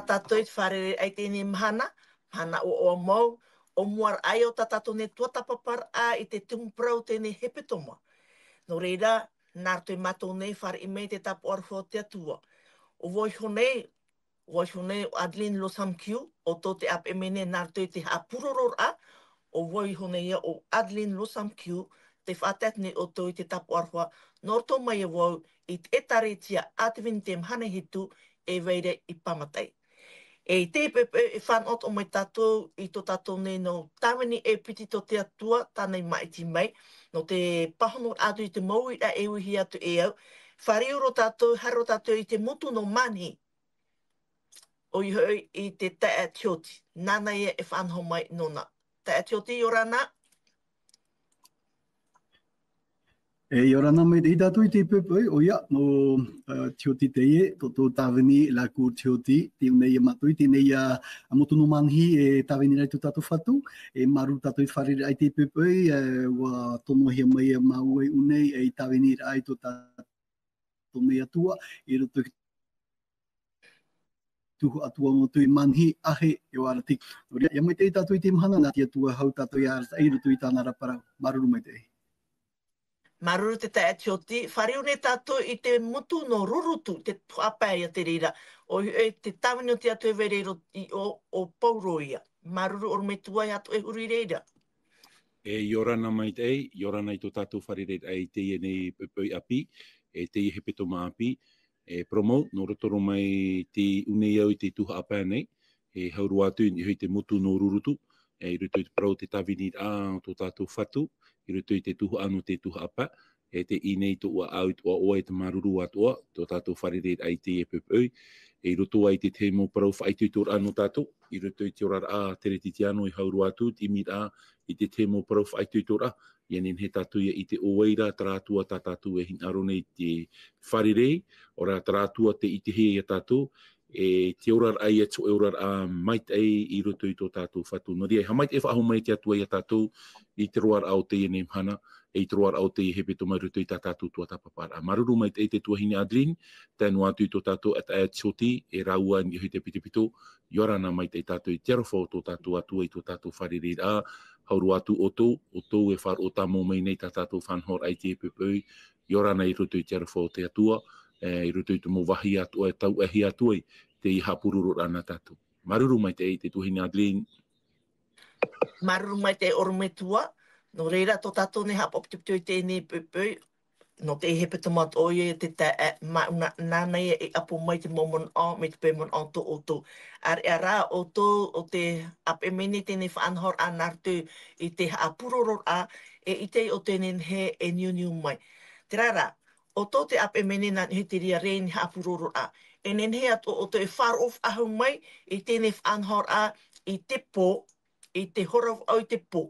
tātou i whare ai tēnei mhana o mau, o muar ai o tātou ne tuatapapar a i te tumuprau tēnei hepetoma. No reira, nār tui mātou nei whare i mei te tapu arwhao te atua. O Woihonei o Adeline Losamkiu, o tō te ap emene nār tui te hapuroror a, o Woihonei o Adeline Losamkiu, te whātatni o tō i te tapu arwha, nor tō mai e wau i te etaretia atewini te mhana hitu e veire i pamatai. E te pepe e whanot o mai tātou i tō tātou nei no tāwini e piti tō te atua tānei maiti mai, no te pahono atu i te maui a e uhi atu e au, whareuro tātou, haro tātou i te motu no mani, o i hoi i te tae tioti. Nāna ia e whanho mai nona. Tae tioti o rana? E ora na mai te tātou i te pepe, o ia, no tioti te ie, tō tāwini la ku tioti, te unei matui, te nei a motu no manhi e tāwini rai tō tātou whatu, e maru tātou i wharere ai te pepe, wa tono hia mai a maui unei, e tāwini rai tō tātou nei atua, e roto tuhu atua mo tui manhi ahe e warati. Ia mai te tātou i te mhana, nā tia tua hau tātou i arata, e roto i tāna raparau, maruru mai te. Maruru te tae tioti, whareu ne tātou i te mutu no rurutu, te tuapai a te reira, o te tāwini o te atu e vereiro o pauroia. Maruru o me tuai atu e huri reira. E iorana mai te ei, iorana i tō tātou wharereit ai te ie nei pepoi api, e te ie hepetoma api, e promo, no rotoro mai te unei au i te tuha apa nei, e hauru atu i hui te mutu no rurutu, e i ruto i te parau te tawini a tō tātou whatu, i ruto i te tuha anu te tuha apa, e te inei tō ua au i tō oa e te maruru atua, tō tātou wharereit ai te ie pepoi, e i roto ai te te mo parau whaitu i tō anu tātou, i roto i te ora a tere titi anu i hauru atu, ti mit a i te te mo parau whaitu i tō ra, i anen he tātou i te oeira taratua tā tātou e hin aro nei te wharerei, ora taratua te ite hea i tātou, e te orar ai e tō orar a mait ai i roto i tō tātou whatu. No ria, ha mait e whaho mai te atua i a tātou, i te roar au te ene mhana, e i te roar au te i hepe tō mai roto i tā tātou tua tapapara. Maruru mai te tua hini Adeline, tēnu atu i tō tātou at aia tioti, e raua ni hui te pitipito, iorana mai te tātou i te arofo tō tātou atua i tō tātou wharerei a, hauru atu o tō e whar o tā mō mai nei tā tātou whanhor ai te pepui, iorana i roto i te arofo te atua, i roto i te mō wahi atua, e tau ahi atua i te i hapururu rana tātou. Maruru mai te tua hini Adeline. Maruru mai te orometua, no reira tō tātou ne hapoptipito i tēnei pepui, no te hepe tomat oie te tae nānei e apo mai te momon o, me te pēmon o tō o tō. Ar e rā o tō o te ape mene tēnei whaanhor a nārtu i te hapuroror a, e ite o tēnei he e niu mai. Te rara, o tō te ape mene nā he te ria reini hapuroror a, e nen he ato o te whar of ahu mai i tēnei whaanhor a i te pō, i te horau au i te pō.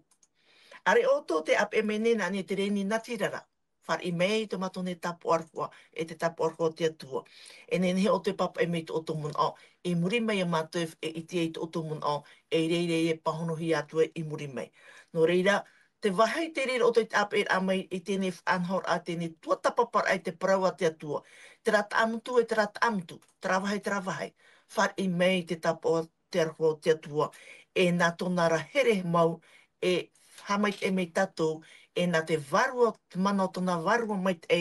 Are o tō te ape mene nā te reini natirara. Whar i mei te matone tapu arwha, e te tapu arwha te atua. E nene o te papa e mei te otomun o, i muri mai a mātou e iti e te otomun o, e reire e pahonohi atua i muri mai. No reira, te wahai te reira o te ape e amai i tēnei whanhor a tēnei tuatapapar ai te parau a te atua. Te rata amutu e te rata amutu, trawahai. Whar i mei te tapu o te arwha o te atua, e nā tonara here mau, e hamait e mei tātou, e nā te varua, te mana o tōna varua mai te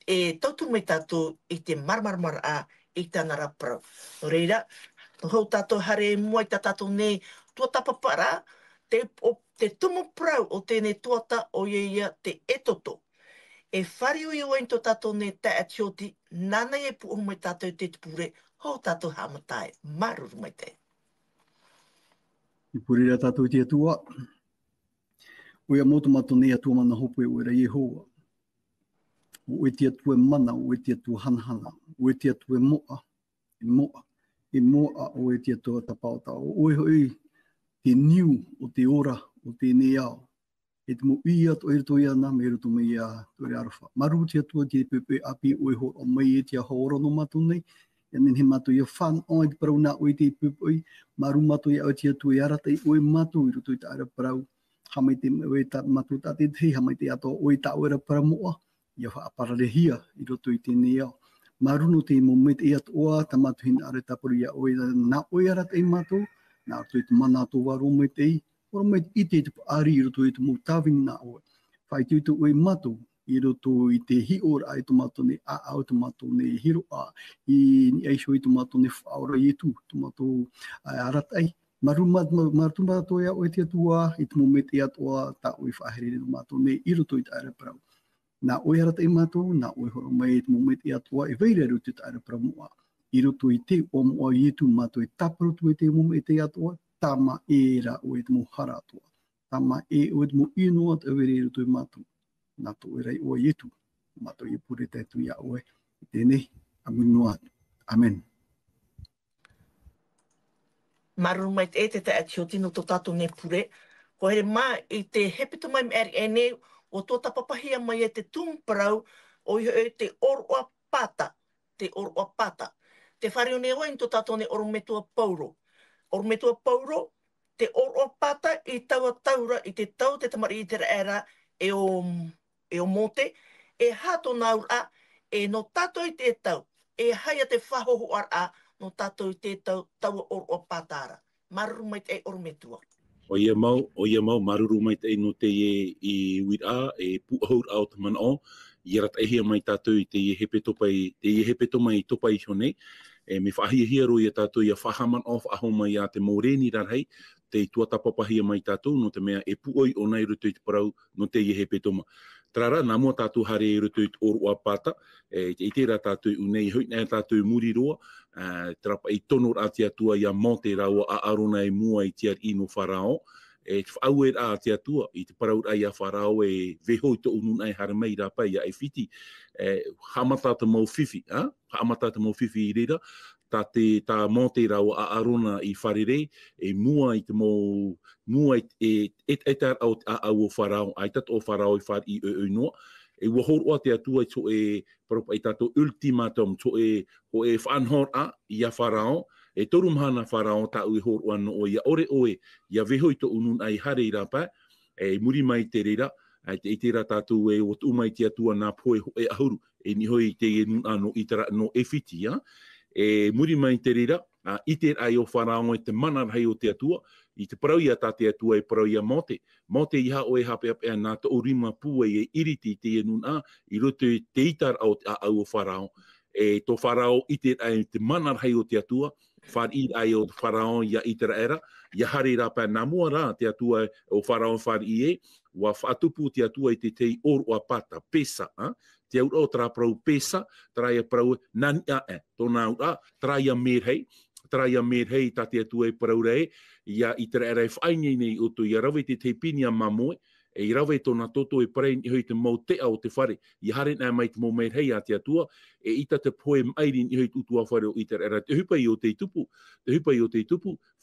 e tautu mai tātou i te marmarmar a i tāna raparau. No reira, no hau tātou hare mua i tātou nei tuatapapara, te tumu prau o tēnei tuata o ia te etoto. E whariu i oen tō tātou nei tae atioti, nānei e puhu mai tātou te tupure, hau tātou hamatai, maruru mai te. I purira tātou te atua. Oia motu mato nei atua mana hopu e oera Yehowa. O e te atua mana, o e te atua hanahana, o e te atua moa, e moa o e te atua tapaota. O e hoi te niu o te ora o te nei ao. E te mo i ato e rito i ana, me rito me ia tore arawha. Maru te atua te pepe api o e ho o mai e te ahora no mato nei. E nen he mato ia whan o e te parau nā o e te pepe. Maru mato ia o te atua i arata i o e mato i rito i ta ara parau. Hamai te oe ta matu ta te te, hamai te ato oe ta oera para moa, ia wha apararehia i roto i tēnei au. Marunu te mo met e atoa, tamatu hin are tapuri a oe na oe arat e mato, na artu te mana to waru met e, oro met ite te ari i roto i te mo tawing na oe. Whai tu te oe mato, i roto i te hi ora ai tomato ne a au tomato ne hiro a, i ni aisho i tomato ne whaora i tu, tomato arat ai. Martu mato ia oe te atua, i te mo met e atoa, ta oe whahere tomato ne i roto i te are parau. Na oe arata i mātou, na oe horo mai te momete i atua e veire rutu te aere pramoa. I roto i te o moa i etu mātou e taparotu e te momete i atua, tama e ra oe te mo hara atua. Tama e oe te mo inoa te awere rutu i mātou. Nā to e rei oe i etu, mātou i pure te atu i a oe. Tēnei, amunua. Amen. Maruru mai te te ati o tino tō tātou ne pure. Ko here mā i te hepeto mai me ari e nei, o tō tapapahia mai e te tūmparau, o i te oroa pata. Te oroa pata. Te whare o ne oa i tō tātou ne orometua pauro. Orometua pauro, te oroa pata i taua taura i te tau te tamari i te raera e o mote, e hato naura e no tātou i te tau, e haia te whahoho ara no tātou i te taua oroa patara. Maruru mai te orometua. O ia mau, maruru mai te no te i wira, e puahour au te mana o, i rat ehia mai tātou i te hepe mai topa i hone, e me whaahia ro i tātou i a whahaman o whaaho mai a te moreni rarhei, te tuata papahia mai tātou, no te mea e puoi o nei rutu i te parau, no te i hepe toma. Trara, nā mua tātou hare i rutu i te oroa pata, i tērā tātou unei hui, nā tātou muri roa, trapa i tono rāti atua i a monte raua a arona e mua i tiar ino wharao, e whau e rā te atua, i te parau ai a wharao e veho i to unun ai hara mei rā pai a e whiti, hamata te mau whiwhi, hamata te mau whiwhi i rira, tā monte raua a arona i wharere, e mua i te mau, mua e tar au o wharao, ai tato o wharao i whar i noa, e wahoroa te atua i to e paropa i tato ultimatum, to e ho e whanhor a i a wharao, e torum hana wharao ta ui horoa no o ia ore oe, ia veho i to unun ai hare i rapa, e muri mai te reira, i te rā tātou e o tu mai te atua nā poe ho e ahuru, e ni hoi te e nun ano i tera no e whiti, e muri mai te reira, i te ai o wharao e te mana rei o te atua, i te parau ia tā te atua e parau ia mote. Mote iha o e hape apea nā ta orima pua e iriti te e nun i roto te itar au o wharao. E tō wharao i te ai te mana rei o te atua, whar i ai o wharao ia i tera era, ia hare rā nā mua rā te atua o wharao whar i e, wa whatupu te atua i te tei oroa pata, pesa, te aura o tra prau pesa, traia prau nani ae, tōna aura, traia merhei, tā te atua e parau rei, ia i tera era e whainei nei o tu, ia rawe te pini a mamoe, e i rawe tōna toto e parei ni hoi te mau te au te whare, i hare nā mai te mau merhei a te atua, e ita te poe mairi ni hoi tutua whare o i tera era, te hupa i o te tupu,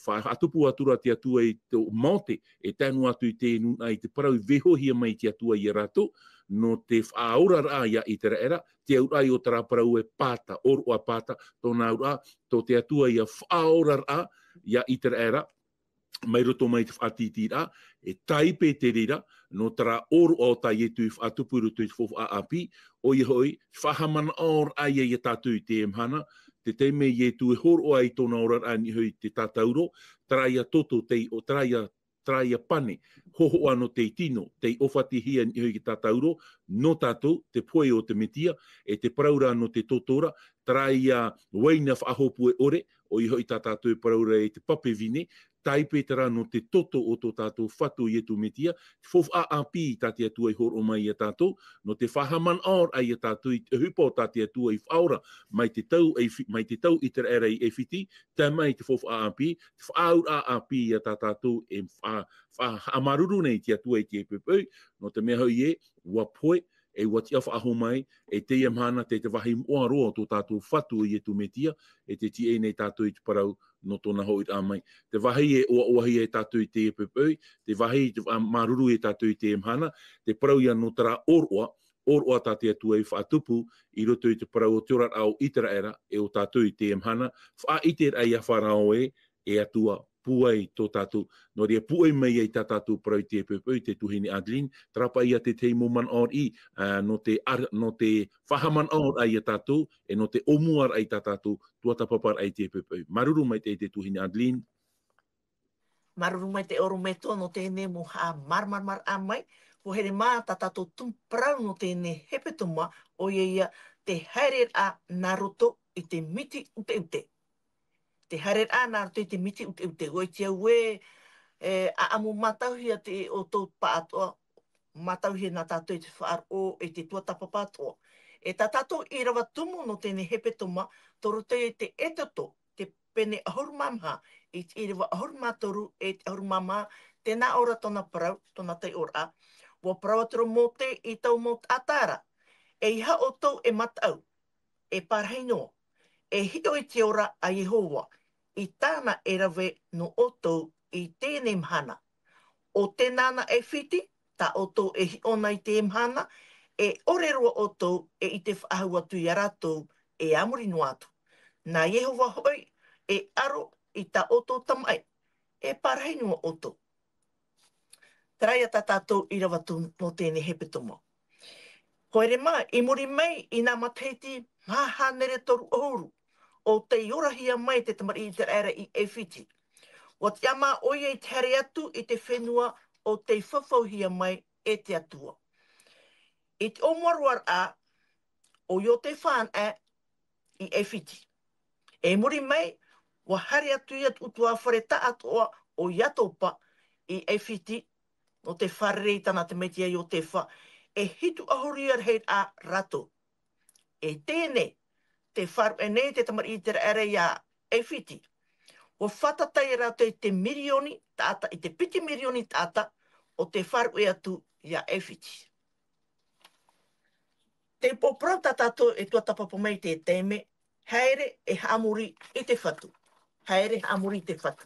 atupu atura te atua i te maote, e tānu atu i te nuna i te parau i vehohia mai te atua i rato, no te whaaura rā ia i tera era, te aurai o tera parau e pāta, oroa pāta, tōna aura, tō te atua ia whaaura rā ia i tera era, mai roto mai te whaatiti rā, e taipe te rira, no tera oro o tai e tu whaatupu roto i te whofu aapi, o i hoi, whahamana or ai e tātou i te emhana, te teime i e tu e horo ai tōna ora rā ni hoi te tātauro, traia toto te o traia pane, hoho ano te tino, te ofati hia ni hoi ki tātauro, no tātou, te poe o te metia, e te paraura no te totora, traia waina whahopu e ore, o i hoi tātou e paraura e te pape vine, taipetera no te toto o tō tātou whatu i etu metia, fof AAP tātia tua i horo mai i tātou, no te whahaman aur ai i tātou i hupo tātia tua i whaura, mai te tau i tera era i e whiti, tā mai te fof AAP, te whaur AAP i tātou e whamaruru nei tia tua i te epepeu, no te mea hoi e, wapoe, e wati awha aho mai, e te iamhana te wahi moa roa tō tātou whatu i etu metia, e te ti e nei tātou i te parau no tōna hoi rā mai. Te wahi e oahi e tātou i te epepeu, te wahi maruru e tātou i te iamhana, te parau ia no tara oroa tātou atua i whaatupu, i roto i te parau o te ora au i tera era, e o tātou i te iamhana, wha i te rai a wharao e atua puai tō tātou, no rea puai mai ai tā tātou parau te pēpau, te tuhini Adeline, trapa ia te teimo man or I, no te whahaman or ai a tātou, e no te omuar ai tā tātou, tuatapapar ai te pēpau. Maruru mai te tuhini Adeline. Maruru mai te oro meto no tēnei mo ha marmarmar a mai, ko here mā tā tātou tumparau no tēnei hepetuma o ia te haere a Naruto I te miti ute ute. Te haere a Naruto I te miti ute ute. Oi tia ue a amu matauhia te o tō paatoa, matauhia nā tātou I te whaaro e te tuatapapa atoa. E tā tātou I rawa tumu no tēnei hepetuma, toro te te etoto, te pene ahurumamha, I te rewa ahurumatoru e te ahurumamha, tēnā ora tōna parau, tōna te ora, wa parawatoro mō te I tau mō atara. E iha o tau e matau, e parheinoa, e hito I te ora a Yehowa, I tāna e rawe no o tau I tēnei mhana. O tēnāna e whiti, tā o tau e hiona I te mhana, e oreroa o tau e I te whaahua tu I aratou e amuri no atu. Nā Yehova hoi e aro I tā o tau tamai, e parheinoa o tau. Taraia tā tātou I rawa tu no tēnei hepetuma. Koere mā, I muri mai I nā mateiti mahanere toru ouru, o te iorahia mai te tamari I te era I e whiti. Wa te ama oia I te hare atu I te whenua o te whawhauhia mai e te atua. I te omuaruar a, o yo te whan a I e whiti. E muri mai, wa hare atu I utua whareta atoa o iatopa I e whiti, o te wharerei tana te metia I o te wha, e hitu ahuriar hei a rato. E tēnei, te wharu e nei te tamari I te era I a e whiti. O whatatai rato I te mirioni tāta, I te piti mirioni tāta, o te wharu e atu I a e whiti. Te poprau tātātou e tuatapapo mai te teme, haere e haamuri I te whatu. Haere haamuri I te whatu.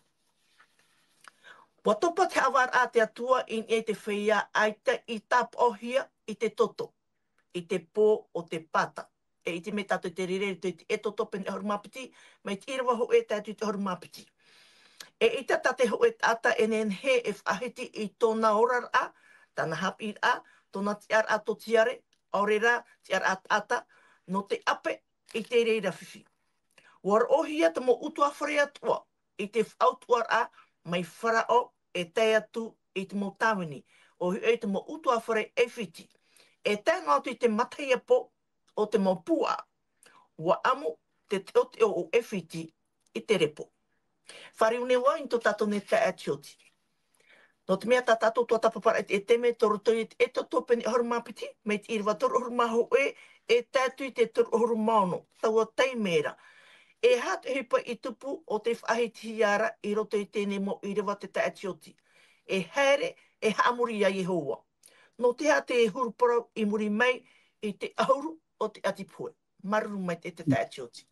Wa topa te awar a te atua I e te whaia aita I tap ohia I te toto, I te pō o te pata. E iti me tātou te rere I te toto pene horumapiti, mai te irawa ho e tātou te horumapiti. E ita tate ho e tata e nen he e whahiti I tōna orar a, tāna hapi a, tōna tiar a to tiare, aurera tiar a tata, no te ape I te reira whiwhi. War ohia te mo utua whare atua, I te whautuar a, mai wharao e te atu I te mo tāwini, o hui e te mo utua whare e whiti. E tēnā atu I te matai po o te mo pua, wa amu te teote o e whiti I te repo. Whare une wai to tato ne te atioti. No te mea tātou tua tapapara e teme toru toi e to topeni horumapiti, me te irwa toru horumaho e tātu I te toru horumaono, taua teimera. E hatu hipa I tupu o te whahiti hiara I roto I tēnei mo I rewa te atioti. E haere e haamuri a Yehowa. No te hate e huruparau I muri mai I te auru o te atipue. Maruru mai te atioti.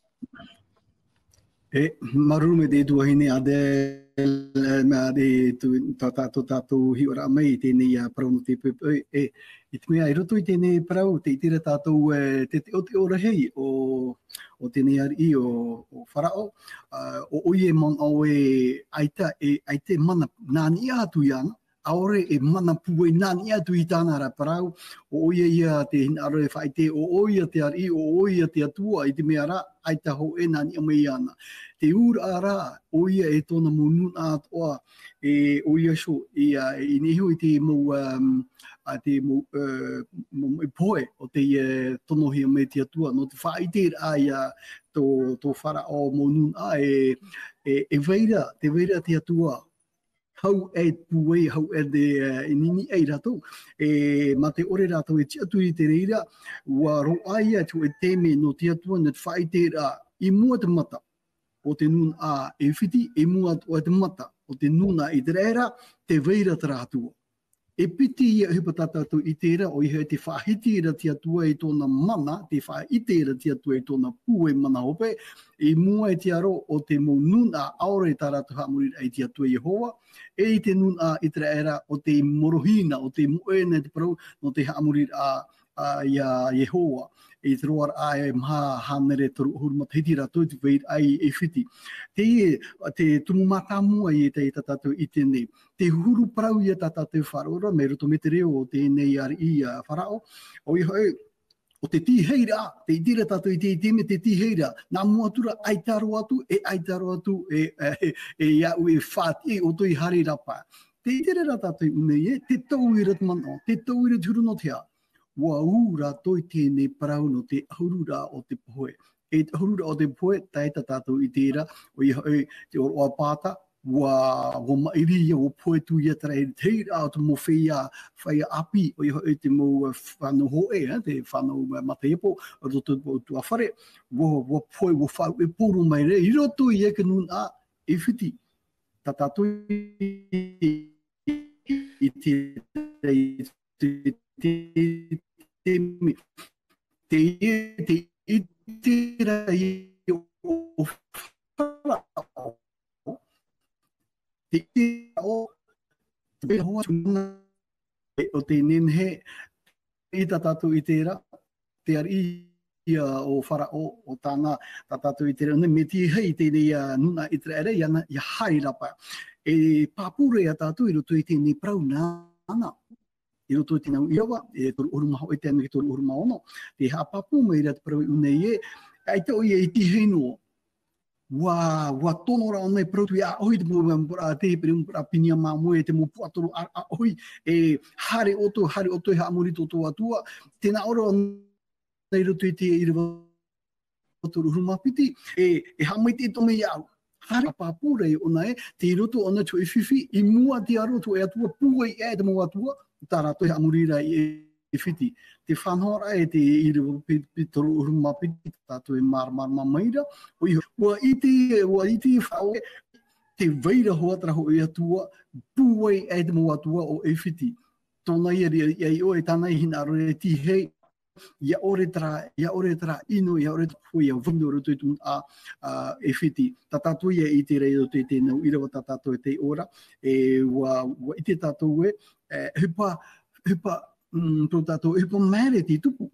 E maruru me te tuahine ade mea de tātou hi ora mai tēnei parau no te pepe e te mea I roto I tēnei parau te itira tātou te o ora hei o tēnei ari o wharao o oie man au e aite mana nāni atu I ana aore e mana puwe nāni atu I tāna ra parau o oia ia te hinaro e whaite o oia te ari o oia te atua I te mea ra aita ho e nāni amai ana. Te ura ara oia e tōna monuna atoa e oia so I neho I te mo poe o te tonohia me te atua no te whaite ai tō wharao monuna e veira te atua. Hau e puei, hau e de nini ei rato, ma te ore rato e tia tui te reira, wa roaia tu e teme no tia tua na te whaite ra I mua te mata, o te nun a e whiti, e mua o te mata, o te nuna I te reira, te veira te ratua. E piti ia hipa tātou I tērā o iha te whahiti ra tia tua I tōna mana, te whaite ra tia tua I tōna pūe mana hope, e mua e te aro o te mo nuna aore tā ratu haamuri ai tia tua Yehowa, e I te nuna I te era o te morohina, o te moena te parau, no te haamuri a ia Yehowa e te roar ai maha hanere toru huruma te hitira toi te weit ai e whiti. Te tumu matamu ai e te tatatu i tēnei. Te huru parau i a tatatu wharaora, me roto me te reo o tēnei ari i a wharao. O i hoi, o te tiheira, te itira tātou i te itime te tiheira, nā muatura aitaro atu, iau e whāti o tui hari rapa. Te itira rā tātou unei te tau i ratmano, te tau i raturu no te a. Wa ura toi tēnei parau no te ahurura o te poe. E te ahurura o te poe, taita tātou i tēra, o i hoi te oroa pāta, wa mairi o poe tu ia tera e teira o te mo whaia api, o i hoi te mo whanau hoe, te whanau mataiapo, o roto o tua whare, wa poe, wa whau e poro mai re, i roto i eke nun a, e whiti, ta tātou i te tira i o wharao, te tira o te hoa tūna o te nenhe i ta tātou i tērā, te ari ia o wharao o tāna ta tātou i tērā, me ti hei tēnei nuna i tērā ere, ia hari rapa. E pāpure a tātou i roto i tēnei prau nāna. I roto i tēnau iawa, e toru urumaho e tēnau ki toru urumaono. Te hāpapu mai rea te parau i unei e, ai te oi e i tiheno. Wa tono ra nei protu ia oi te mo te pere pinia mamoe te mo puatoro a oi e hare oto e hamuri toto atua. Tēnā ora nei roto i te iriwa toru urumapiti, e hamai te tome iau. Hare papure ona e, te roto ona tu e whiwhi, i mua te aro tu e atua, pua i e te mo atua, tā rato e amurira i e whiti. Te whanhora e te iriwa toru urumapiti, tātou e marama maira, ua i te whao te veira hoatara ho e atua, pua i e te mo atua o e whiti. Tōna i o e tāna i hina aro e ti hei, ia ore tara ino, ia ore tara hui, ia vundu roto i tūn a e whiti. Ta tātou ia i te rei o te tēnau, i rawa ta tātou e te ora, e wa i te tātou e, hupa tō tātou, hupa mere te tupu.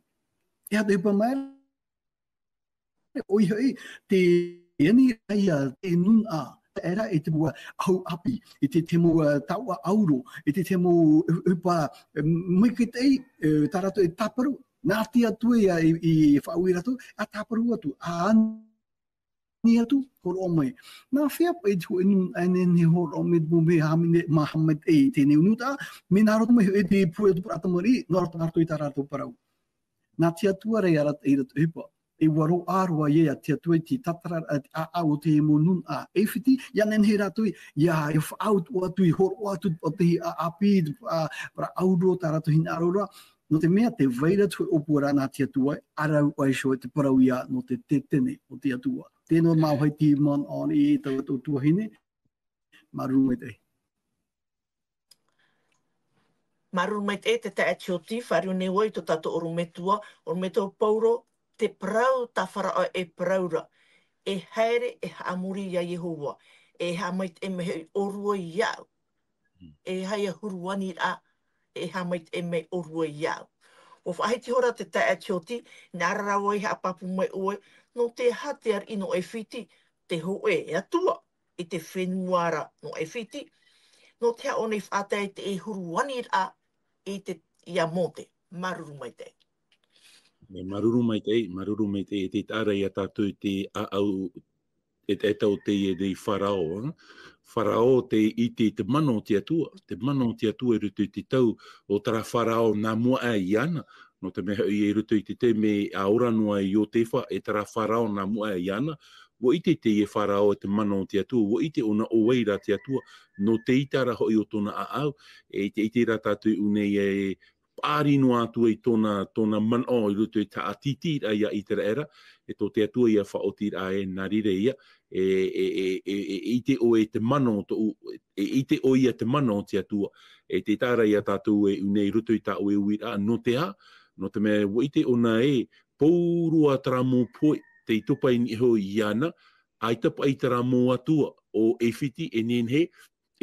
E hata hupa mere, oi hei, te eni aia te nun a, era e te mua au api, e te mua taua auro, e te mua hupa maiketei, tā rato e taparu, nā te atu i whaui ratu, a tāparu atu, a ani atu, horo mai. Nā whea pai tu ene horo me me hamine mahamet e tēnei unuta, me nā roto mai e te pui atu pratamari, nā roto harto i tā rātou parau. Nā te atua rei arat e ratu hipa, e waro āroa ie a te atua i te tatara a o te mo nun a e whiti, ia nen he rātou ia e whaau atu i horo atu o te api, para auro tā rātou hina arora. No te mea te veira tui opura nā te atua, arau aisho e te parau ia no te tetene o te atua. Tēnō māu hei ti man on i tau tuahine, maruru mai te. Maruru mai te te atioti, wharu ne wai to tato orumetua pauro, te parau ta wharao e paraura, e haere e haamuri ia Yehowa, e hamait e mehe orua iau, e haia huruani a, e hamait e me orua iau. O whahiti hora te tae atioti, nā rarawai ha papu mai oe, no te hate ar ino e whiti, te hoe e atua, i te whenuara no e whiti, no te haone whātai te e huruani a, i te ia mote, maruru mai te. Maruru mai te, e te tāra i a tātou te au, e tau te e dei wharao, wharao i te mano te atua e rutu te tau o tara wharao nā mua ai ana, no te meha i e rutu i te te me a oranua i o te wha, e tara wharao nā mua ai ana, wo i te e wharao e te mano te atua, wo i te ona o weira te atua, no te itara hoi o tona a au, e te itira tātou unei e pārino atua i tōna mano i rutu i ta atiti ia i tera era, e tō te atua ia whaotira e nā rire ia, i te o e te mano, i te o ia te mano te atua, e te tāra ia tātou e unei rutu i tā o e uira, no te ha, no te mea, wo i te ona e, pōrua tara mō poe, te i tupa i niho i ana, ai tapa i tara mō atua, o e whiti e nenhe,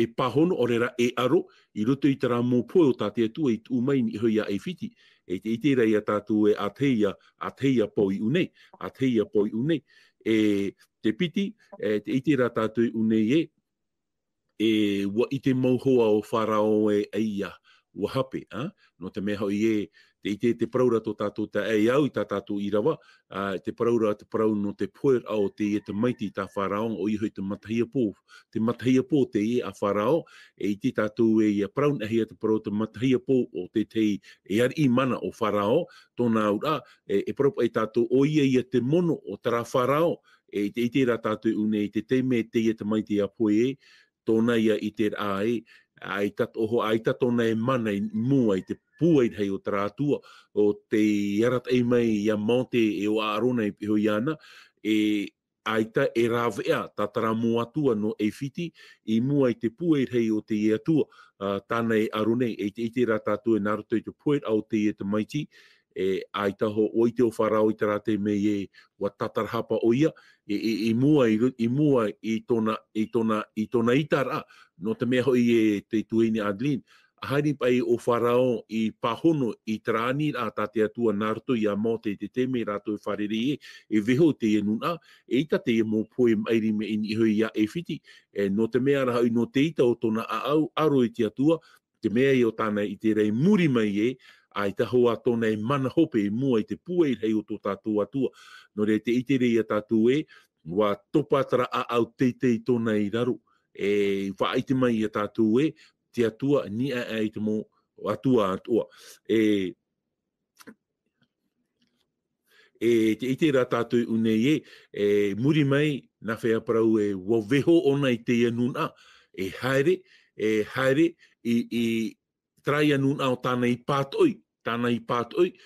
e pahono o rera e aro, i rutu i tara mō poe o tā te atua i umai niho ia e whiti, te iti rei a tātou e ateia poi unei, ateia poi unei. Te piti, te iti rā tātou unei wa i te mauhoa o wharao e eia, wa hape, no te mea hoi te praura tō tātou ta e au i tā tātou i rawa, te praura te prau no te puer au te maiti tā wharao o i hoi te matahia pō te a wharao, i te tātou e prau na hea te prau te matahia pō o te ari i mana o wharao, tōna ura, prau e tātou o ia te mono o tara wharao, te iti rā tātou une te me te maiti a poe tōna ia i te ai tōna e mana i mua i te pūai hei o taratua o te iarat ei mai i a monte e o arona i piho iana aita e rawea tatara muatua no e fiti i mua i te pūai hei o te iatua tāna e arone e te iti rā tātua e naruto i te pūai au te maiti aita ho oi te o wharau i te rate me wa tatarhapa o ia i mua i tōna itara no te mea hoi te tuini Adeline haere pai o wharao i pahono i trani a tāte atua Naruto i a mote te me rato e wharere veho te nuna ita te mō poe mairi me ini hoi ia e fiti no te mea raha no te ita o tōna au aro i te atua te mea i o tāna i te rei muri mai ai ta hoa tōna e mana hope i mua i te puei hei o tō tātou atua. No re te ite rei a tātou wa topatara a au teitei tōna i raro. Whaite mai i a tātou te atua ni a te mō atua. Te ite rā tātou unei muri mai na whea parau wa veho ona i te anuna haere i trai anuna o tāna i pātoi. Tāna i pātoi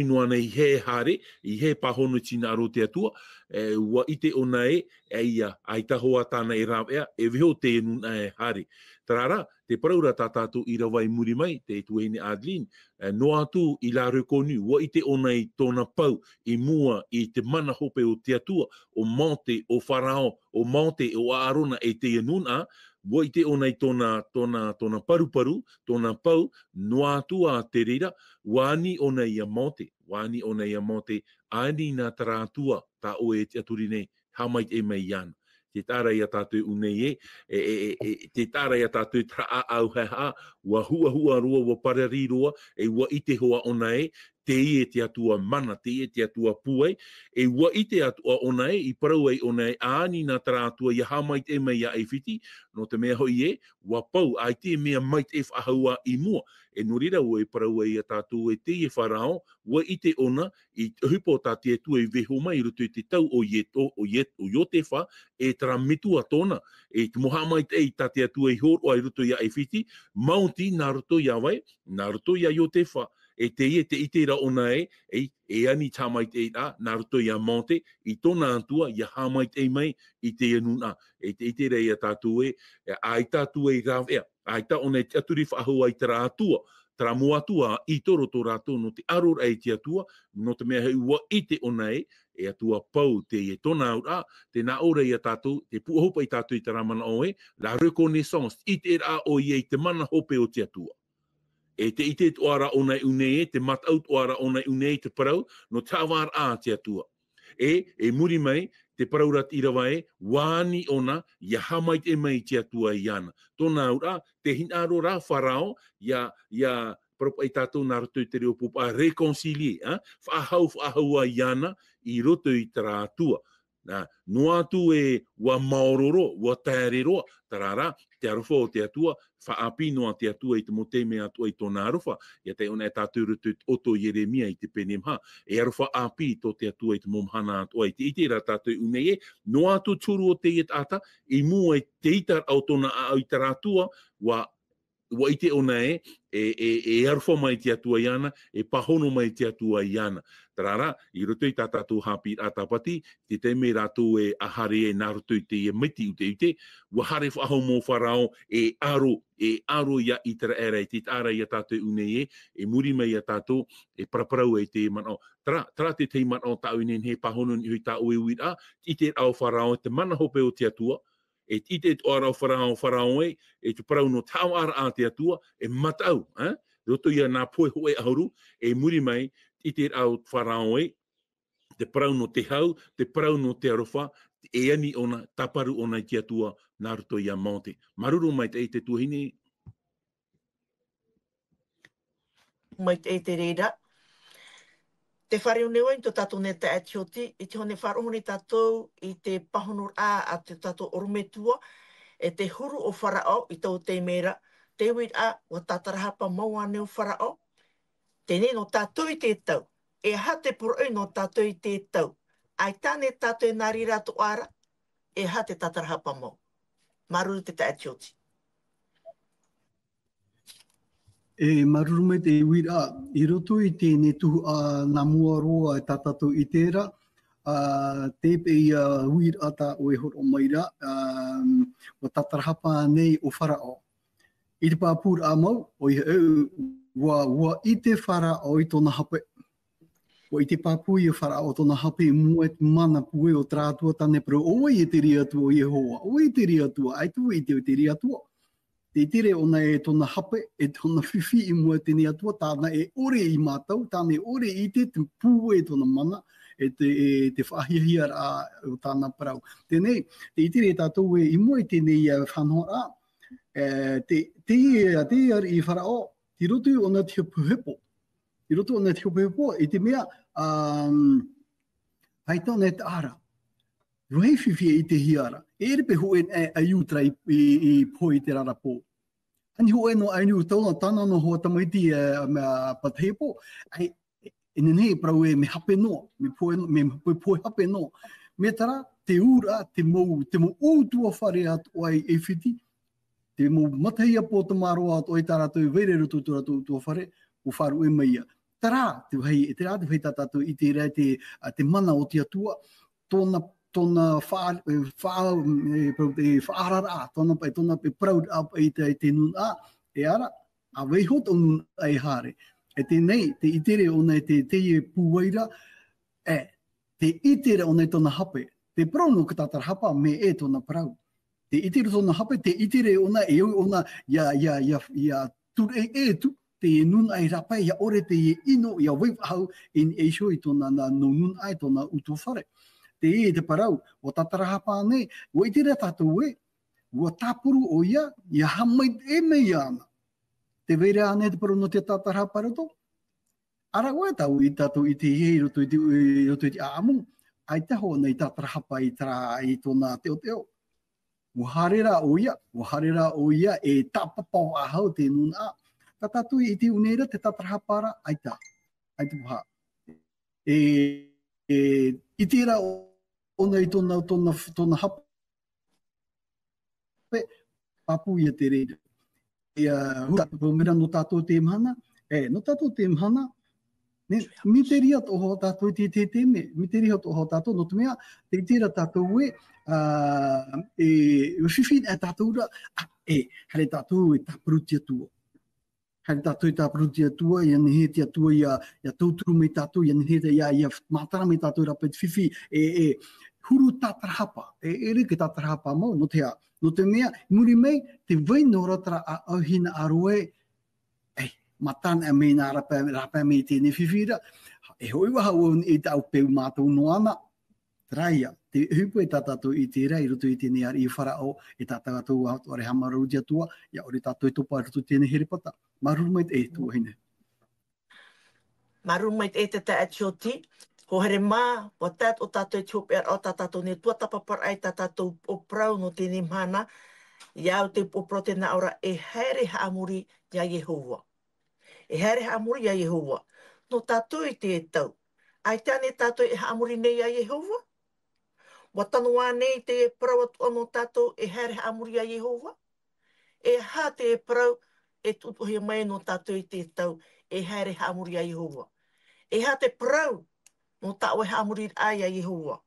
noa nei he hare, i he pahono tina aro te atua, wa ite ona ia, ai tahoa tāna e rawea, veho te nuna hare. Tarara, te praura tā tātou i rawai muri mai, te tuene Adeline, no atu i la rekonu, wa ite ona i tōna pau, i mua, i te mana hope o te atua, o monte, o wharao, o monte, o arona e te nuna, wa ite ona i tōna paruparu, tōna pau, no atua te reira, wani ona i a monte, ani nā tarātua tā oe te aturine, hamait e mai iana. Te tāra i a tātou unei te tāra i a tātou tra au ha, wa hua roa, wa parari roa, wa ite hoa ona te te atua mana, te atua puai, wa ite atua ona i parau ona aani nā tarātua i hamait e mai a fiti, no te mea hoi wa pau, ai te mea mait e whahaua i mua, no rira o parau a tātou te wharao, wa ite ona, i hupo tā te atua i veho mai, rutu i te tau o te wha, tara mitua tōna, te moha mai te tā te atua i horo ai rutu i a fiti, maunti Naruto i awai, Naruto i a yo te wha, te ite ra ona ani tamai te Naruto i a monte, i tōna antua, i a hamai te mai, i te anuna, te ite rei a tātou ai tātou rawea, ai tā ona te aturi whahua i tara atua, tara moatua i toro tō rātou no te arora te atua, no te mea hei ua ite ona atua pau te tōna ura, te nā ora i a tātou, te puahopa i tātou i tara mana oe, la reconnaissance, ite ra o i te mana hope o te atua. Te ite toara ona unei, te matau toara ona unei te parau, no tāwar a te atua. Muri mai, te paraurat i rawa wāni ona, ia hamait e mai te atua i ana. Tōna ura, te hinaro rā wharao, ia propa i tātou Naruto i te reo pupa, reconcilie, whahaua i ana, i roto i tara atua. No atu wa maororo, wa tāreroa, tarara, te arufa o te atua, whaapi noa te atua i te moteme atua i tōna arufa, ia te ona e tātou rutu oto Jeremia i te penemha, arufa api tō te atua i te momhana atua i te ite ra tātou unei no atu turu o te ata, i mua i te itar au tōna au i tara atua, wa ite ona arufa mai te atua i ana, pahono mai te atua i ana. Tarara, i roto i tātātou hapi atapati, te te me rātou ahare Naruto i te miti ute, wa hare whaho mō wharao aro ia i tara era, te tāra i a tātou unei muri mai a tātou, paraparau te manao. Tara te te manao tāu inen he pahono ni hui tāu uira, i te au wharao, te mana hope o te atua, i te toara wharao te parau no tāwara a te atua, matau, roto ia nā poe hoe auru, e muri mai, i te au wharao e, te parau no te hau, te parau no te arofa, e ani ona, taparu ona i ki atua, nā roto ia Māori. Maruru mai te tuahine. Mai te reira. Te whare uneo i tō tātou ne te atioti, i te hone wharohoni tātou i te pahonur a te tātou orumetua, e te huru o wharao i tau te mera, te wit o tātarahapa maua neo wharao, tēnei no tātou i te tau, e ha te poroi no tātou i te tau, ai tāne tātou nā rira to ara, e ha te tātarahapa mau. Maruru te atioti. E maruru mai te wira, i roto i tēnei tuhu a ngā mua roa e tātātou i tērā, te pe i wira tā o e horo maira, o tātarahapa nei o wharao. I te pāpūra a mau, o i ua i te wharao i tōna hape. O i te pāpū i wharao tōna hape i mua e mana pue o trātua tāne, pero o i te ria tua i hoa, o i te ria tua, ai tu i te ria tua. Te tire ona e tōna hape, e tōna whiwhi i mua tēnei atua, tāna e ore i mātau, tāna e ore i te pū e tōna mana, e te whahiahia rā o tāna parau. Tēnei, te tire e tātou e i mua i tēnei whanhoa rā, te ari i wharao, ti roto ona te hupehepo. I roto ona te hupehepo, i te mea, haitona e te ara. Ruhei whiwhi i te hiara. E repe hoe a iutra i poi te rarapō. Ani hoe no ainu tauna tāna no hoa tamaiti pathepo, ai nenei prau e me hape no, me poi hape no. Me tara, te ura, te mou ūtua whare atu ai e whiti, te mou matahia po te maroa atu ai tāratou veire rutu tua whare, o wharu e maia. Tara, te whai tātātou i te rei te mana o te atua, tōna whaarara, tōna proud up i te nun a, e ara, a weihot o nun a e hare. E tēnei, te itere o nei te teie pūwaira, te itere o nei tōna hape, te prau no ka tātarahapa me e tōna prau. Te itere tōna hape, te itere o nei, e o nei, ia ture e tu, te nun ai rapai, ia ore te ino, ia weihau, in e shoi tōna no nun ai tōna utu whare. Te parau, o tātarahapa nei, o i tira tātou e, o tāpuru o ia, ia hamai e mei ana. Te veire ane te paru no te tātarahapa rato, ara oe tau i tātou i te hei roto i te aamu, ai taho nei tātarahapa i tōna teo teo. O harera o ia e tāpapau ahau te nuna. Tā tātou i te uneira te tātarahapara, ai tā, ai te puha. I tira o nei tōna hape, papu ia te reira. Hua, mera no tātou te mhana, no tātou te mhana, mi te ria toho tātou te me, mi te ria toho tātou, no te mea, te tira tātou e, whiwhin e tātou ra, hare tātou e tāpuru tia tua. Hare tātou i tāpuru tia tua, ia nehe tia tua, ia tauturu mei tātou, ia nehe tia, ia mātara mei tātou rapa, te whiwhi, huru tātarahapa, e reke tātarahapa mau, no te mea, muri mei, te waino ratara a auhina aroe, matana mei nā rapa mei tēnei whiwhira, e hoi waha o e tau peu mātou no ana, traia, te hupu e tātou i te rei, roto i tēnei ari i wharao, e tātou ore hamarau dia tua, ia ore tātou i topa roto tēnei herepata. Maruru mai te tua hine. Maruru mai te te atioti, ho here mā, o tāt o tātou i tiope ar o tātou ne tua tapapar ai tātou o prau no tēnei mana, iau te o prau tēnā ora e haere haamuri ia Yehova. E haere haamuri ia Yehova. No tātou i te tau. Ai tāne tātou e haamuri nei ia Yehova? Wa tanu nei te e prau atu no tātou e haere haamuri ia Yehova? E ha te e prau e tutuhi mai no tātou i te tau e haere haamuri ia Yehova. E ha te prau no tāu e haamuri ai ia Yehova.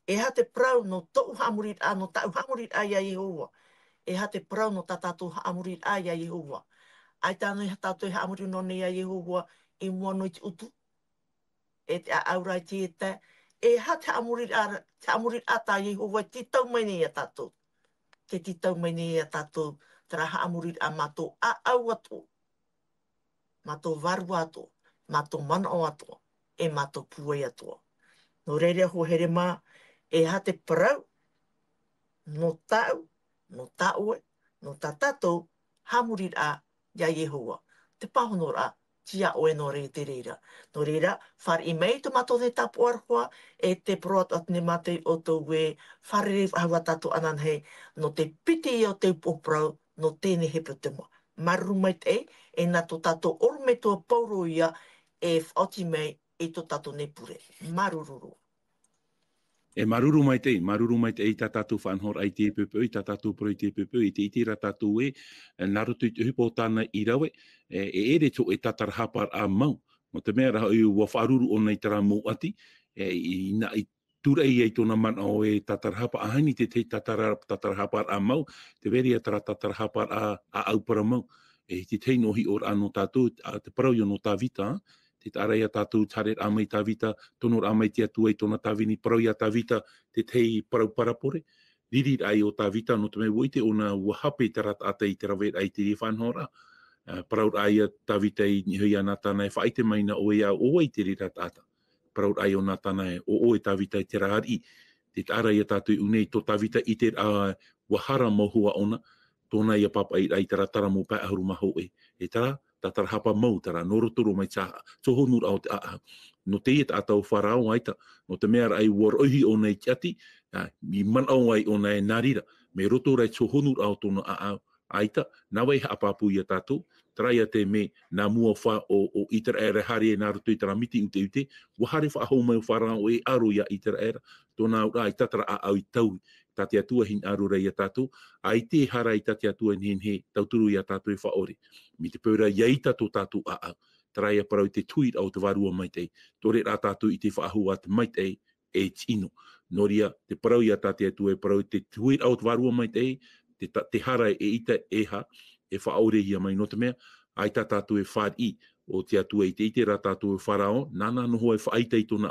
E ha te prau no tau haamuri ai no tāu haamuri ai ia Yehova. E ha te prau no tātou haamuri ai ia Yehova. Ai tānu i tātou he amuri no nei a Yehova i mua no i te utu. E te aura i te te. E ha te amuri a tā Yehova i titau mai nei a tātou. Te titau mai nei a tātou. Tara ha amuri a mātou a au atu. mātou waru ato, mātou mana o ato, e mātou puai ato. No reira ho here mā, e ha te parau, no tau, no taue, no tatatou, hamuri a ia Yehova. Te pahono a, tia oe no re te reira. No reira, whare i mei te mato te tapu arhua, e te proat atne matei o tau we, whare re hawa tatu anan hei, no te piti i o te poprau, no tēne hepe te moa. Maru mai te e nā to tato orme tua pauro ia, e whaoti mei e to tato nepure. Marururu. E maruru mai te i tā tātou whanhor ai te pepe, i tā tātou pro i te pepe, i te itira tātou narutu i te hupo tāna i rawe, e ere tō e tatara hapar a mau. Mo te mea raha i wa wharuru o nei tara mō ati, i tura i tōna mana o e tatara hapa, ahaini te tatara hapar a mau, te veri a tatara hapar a aupara mau. E te teino hi or anō tātou, te parau i anō tā vita, te arai a tātou taret amai tā vita, tonor amai te atua i tōna tāwini parau i a tā vita, te tei parau parapore. Riri ai o tā vita, no te mei woite o nā wahape te rata ata i te rawet ai te whanhora. Parau ai a tā vita i hui ana tāna e whaite mai na oe a oe i te rata ata. Parau ai o nā tāna e o oe tā vita i te rari. Te arai a tātou unei tō tā vita i te wahara mohua ona, tōna i a papa i te ratara mō pā ahuru maho e. E tara, tatara hapa mau tara, norotoro mai taha, tohonur au te aha. No te iet atau wharao aita, no te mea ai warohi o nei tiati, mi manau ai o nei narira, me roto rai tohonur au tono aita, nawai haapapu i a tātou, trai a te me nā mua wha o itara era hari e nā roto i tara miti ute, wahare wha ahau mai o wharao e aro i a itara era, tōna au ai tatara au i tau, tati atua hin aru rei a tātou, ai te hara i tati atua nihen he tauturu i a tātou e whaore. Mi te pēra iaita tō tātou trai a parau te tuit au te warua mai tei, tore rā tātou i te whaahu at mai tei e tino. Noria, te parau i a tātou e parau te tuit au te warua mai tei, te hara e ita eha, e whaore hi a mai no te mea, ai tā tātou e whār i, o te atua i te ite rā tātou e wharao, nāna noho e whaaita i tōna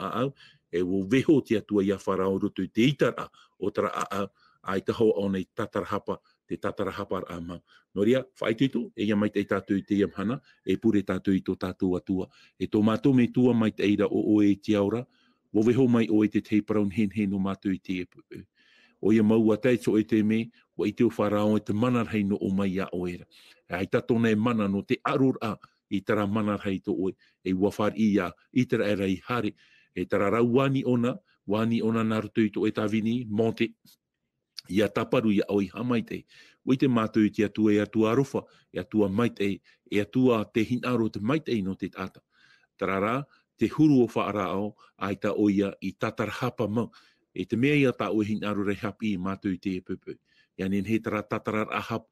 e wo veho te atua i a wharao roto i te itara o tara ai taho o nei tatarahapa, te tatarahapa a mau. Noria, whaititu, e ia mai te tātou i te iamhana, e pure tātou i tō tātou atua. E tō mātou me tua mai te eira o oe te aura, wo veho mai o e te teiparaun hen no mātou i te epupu. O ia mau a teitso e te me, wa i te o wharao e te manarhei no o mai a oera. E ai tatona e mana no te arur i tara manarhei to oe, e wawhar i i tara era i hare, e tara rau wani ona nā rutu i tō e tawini, mō te ia taparu ia oi hamai te. Ui te mātou i te atua e atua arofa, e atua mai te, e atua te hinaro te mai te no te tata. Tarara, te huru o whaarao, ai ta oia i tatarahapa mau. E te mea ia ta o hinaro rei hapi i mātou i te e pupu. Ia nen he tara tatarahapa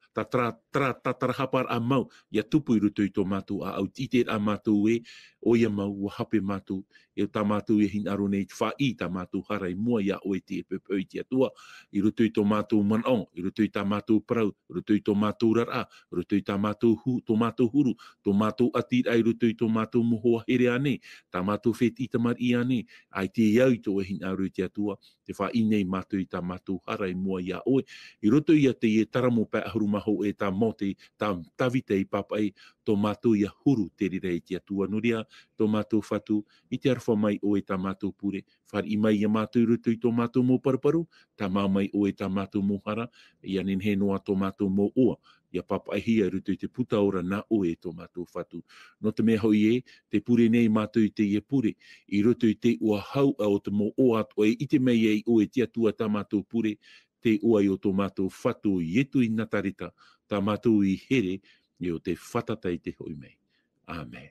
a mau, ia tupu i rutu i tō mātou a au tite a mātou e, oia mau, wa hape mātou, e tā mātou e hinaro nei wha i tā mātou harai mua ia o e te e pupu i te atua, i rutu i tō mātou manong, i rutu i tā mātou parau, i rutu i tō mātou rara, i rutu i tā mātou huru, tō mātou atir ai rutu i tō mātou mohoa here ane, tā mātou whet i tamar i ane, ai te iau i tō e hinaro i te atua, te wha i nei mātou i tā mātou harai mua ia oe, i roto ia te e taramo pā ahuru maho e tā mote, tā tawite i papai, tō mātou ia huru te rira i te atua nuria, tō mātou whatu, i te arwha mai o e tā mātou pure, whar i mai ia mātou roto i tō mātou mō paraparu, tā māmai o e tā mātou mō hara, ia nen he noa tō mātou mō oa, ia papai hia roto i te puta ora nā o e tō mātou whatu. No te mea hoi e, te pure nei mātou i te ia pure, i roto i te ua hau o te mō oa, o e ite mei e o e te atua tā mātou pure, te ua i o tō mātou whatu i etu i natarita, tā mātou i here, i o te whatata i te hoi mei. Amen.